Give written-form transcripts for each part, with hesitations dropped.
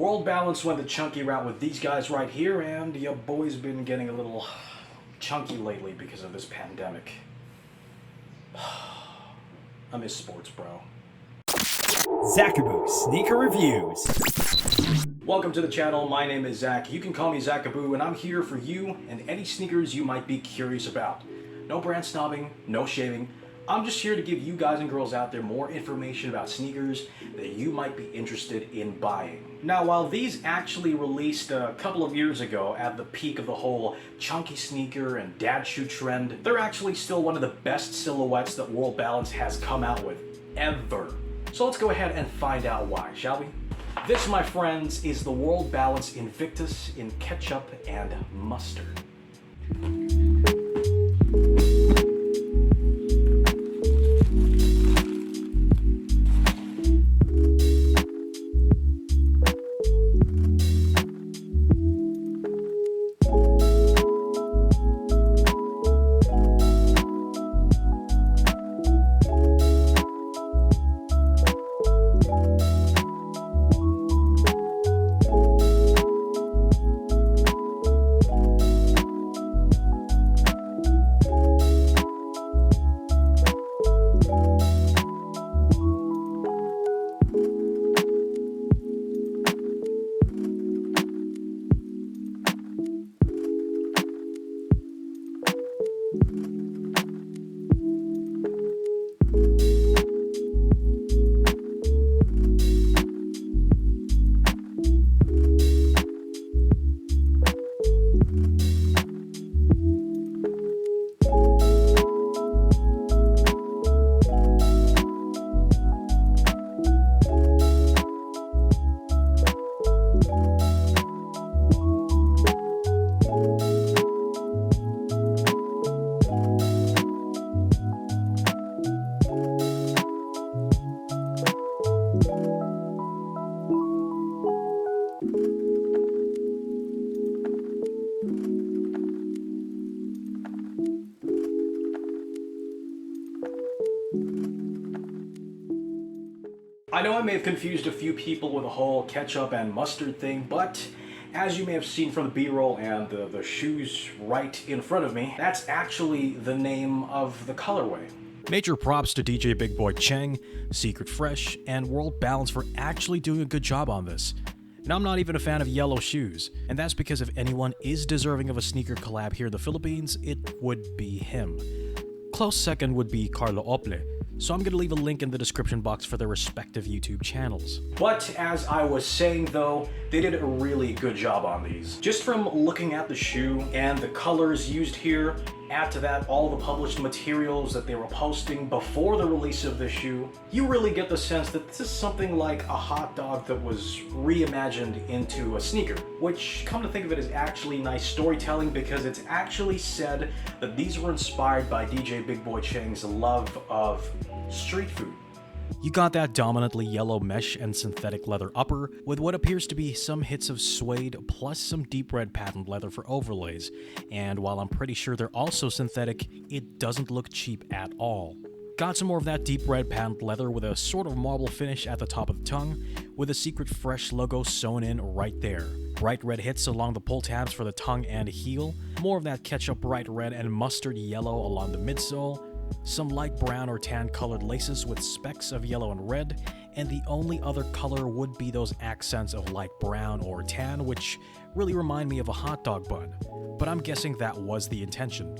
World Balance went the chunky route with these guys right here, and your boy's been getting a little chunky lately because of this pandemic. I miss sports, bro. Zachaboo Sneaker Reviews. Welcome to the channel. My name is Zach. You can call me Zachaboo, and I'm here for you and any sneakers you might be curious about. No brand snobbing, no shaming. I'm just here to give you guys and girls out there more information about sneakers that you might be interested in buying. Now, while these actually released a couple of years ago at the peak of the whole chunky sneaker and dad shoe trend, they're actually still one of the best silhouettes that World Balance has come out with ever. So let's go ahead and find out why, shall we? This, my friends, is the World Balance Invictus in ketchup and mustard. I know I may have confused a few people with the whole ketchup and mustard thing, but as you may have seen from the B-roll and the shoes right in front of me, that's actually the name of the colorway. Major props to DJ Big Boy Cheng, Secret Fresh, and World Balance for actually doing a good job on this. And I'm not even a fan of yellow shoes, and that's because if anyone is deserving of a sneaker collab here in the Philippines, it would be him. Close second would be Carlo Ople, so I'm going to leave a link in the description box for their respective YouTube channels. But as I was saying though, they did a really good job on these. Just from looking at the shoe and the colors used here, add to that all the published materials that they were posting before the release of the shoe, you really get the sense that this is something like a hot dog that was reimagined into a sneaker. Which, come to think of it, is actually nice storytelling because it's actually said that these were inspired by DJ Big Boy Cheng's love of street food. You got that dominantly yellow mesh and synthetic leather upper with what appears to be some hits of suede plus some deep red patent leather for overlays, and while I'm pretty sure they're also synthetic, it doesn't look cheap at all. Got some more of that deep red patent leather with a sort of marble finish at the top of the tongue, with a Secret Fresh logo sewn in right there. Bright red hits along the pull tabs for the tongue and heel, more of that ketchup bright red and mustard yellow along the midsole, some light brown or tan colored laces with specks of yellow and red, and the only other color would be those accents of light brown or tan, which really remind me of a hot dog bun, but I'm guessing that was the intention.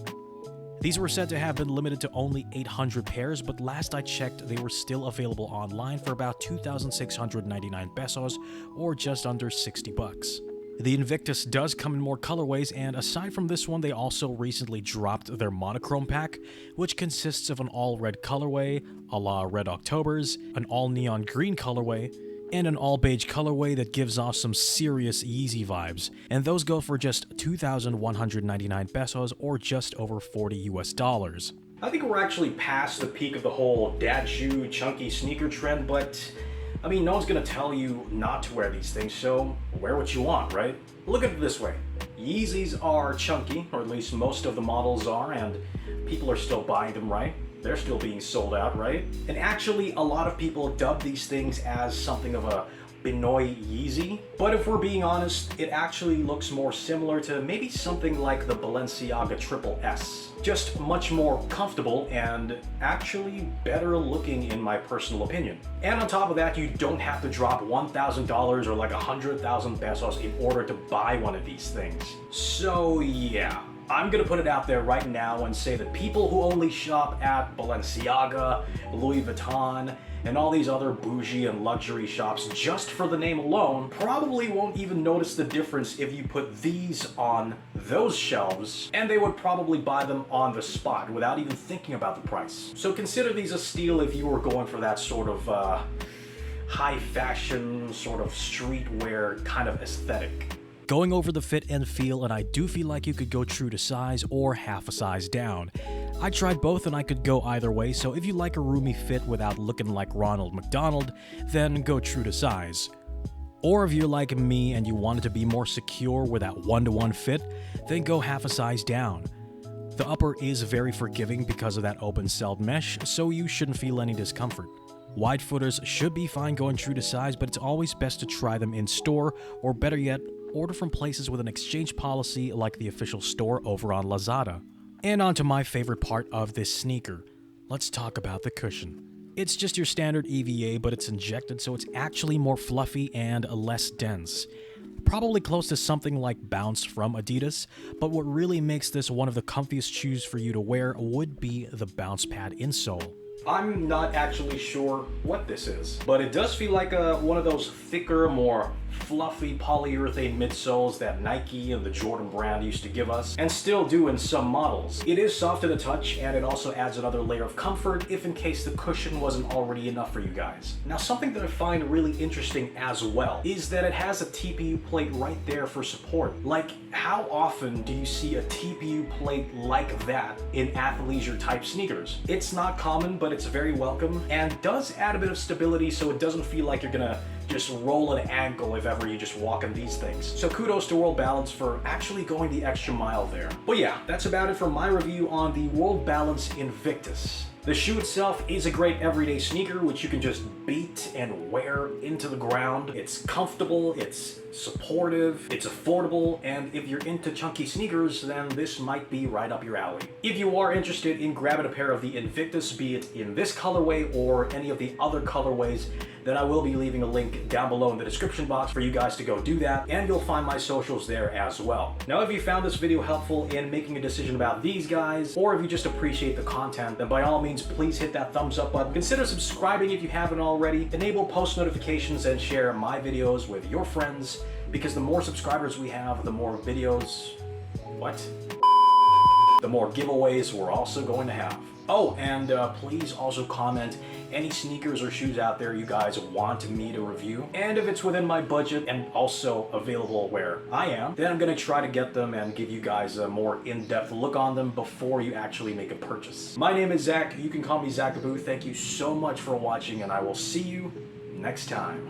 These were said to have been limited to only 800 pairs, but last I checked they were still available online for about 2,699 pesos or just under 60 bucks. The Invictus does come in more colorways, and aside from this one, they also recently dropped their monochrome pack, which consists of an all-red colorway, a la Red Octobers, an all-neon green colorway, and an all-beige colorway that gives off some serious Yeezy vibes, and those go for just 2,199 pesos or just over $40 US. I think we're actually past the peak of the whole dad shoe, chunky sneaker trend, but I mean, no one's gonna tell you not to wear these things, so wear what you want, right? Look at it this way. Yeezys are chunky, or at least most of the models are, and people are still buying them, right? They're still being sold out, right? And actually, a lot of people dub these things as something of a Benoit Yeezy. But if we're being honest, it actually looks more similar to maybe something like the Balenciaga Triple S. Just much more comfortable and actually better looking in my personal opinion. And on top of that, you don't have to drop $1,000 or like 100,000 pesos in order to buy one of these things. So yeah, I'm gonna put it out there right now and say that people who only shop at Balenciaga, Louis Vuitton, and all these other bougie and luxury shops just for the name alone probably won't even notice the difference if you put these on those shelves, and they would probably buy them on the spot without even thinking about the price. So consider these a steal if you were going for that sort of high fashion, sort of streetwear kind of aesthetic. Going over the fit and feel, and I do feel like you could go true to size or half a size down. I tried both and I could go either way, so if you like a roomy fit without looking like Ronald McDonald, then go true to size. Or if you're like me and you wanted to be more secure with that one-to-one fit, then go half a size down. The upper is very forgiving because of that open-celled mesh, so you shouldn't feel any discomfort. Wide footers should be fine going true to size, but it's always best to try them in store, or better yet, order from places with an exchange policy like the official store over on Lazada. And on to my favorite part of this sneaker. Let's talk about the cushion. It's just your standard EVA, but it's injected, so it's actually more fluffy and less dense. Probably close to something like Bounce from Adidas, but what really makes this one of the comfiest shoes for you to wear would be the Bounce Pad Insole. I'm not actually sure what this is, but it does feel like one of those thicker, more fluffy polyurethane midsoles that Nike and the Jordan brand used to give us, and still do in some models. It is soft to the touch, and it also adds another layer of comfort if in case the cushion wasn't already enough for you guys. Now, something that I find really interesting as well is that it has a TPU plate right there for support. Like, how often do you see a TPU plate like that in athleisure type sneakers? It's not common, but it's very welcome, and does add a bit of stability so it doesn't feel like you're gonna just roll an ankle if ever you just walk in these things. So kudos to World Balance for actually going the extra mile there. But yeah, that's about it for my review on the World Balance Invictus. The shoe itself is a great everyday sneaker which you can just beat and wear into the ground. It's comfortable, it's supportive, it's affordable, and if you're into chunky sneakers, then this might be right up your alley. If you are interested in grabbing a pair of the Invictus, be it in this colorway or any of the other colorways, then I will be leaving a link down below in the description box for you guys to go do that, and you'll find my socials there as well. Now, if you found this video helpful in making a decision about these guys, or if you just appreciate the content, then by all means, please hit that thumbs up button. Consider subscribing if you haven't already. Enable post notifications and share my videos with your friends, because the more subscribers we have, the more videos... What? The more giveaways we're also going to have. Oh, and please also comment any sneakers or shoes out there you guys want me to review. And if it's within my budget and also available where I am, then I'm gonna try to get them and give you guys a more in-depth look on them before you actually make a purchase. My name is Zach. You can call me Zachaboo. Thank you so much for watching, and I will see you next time.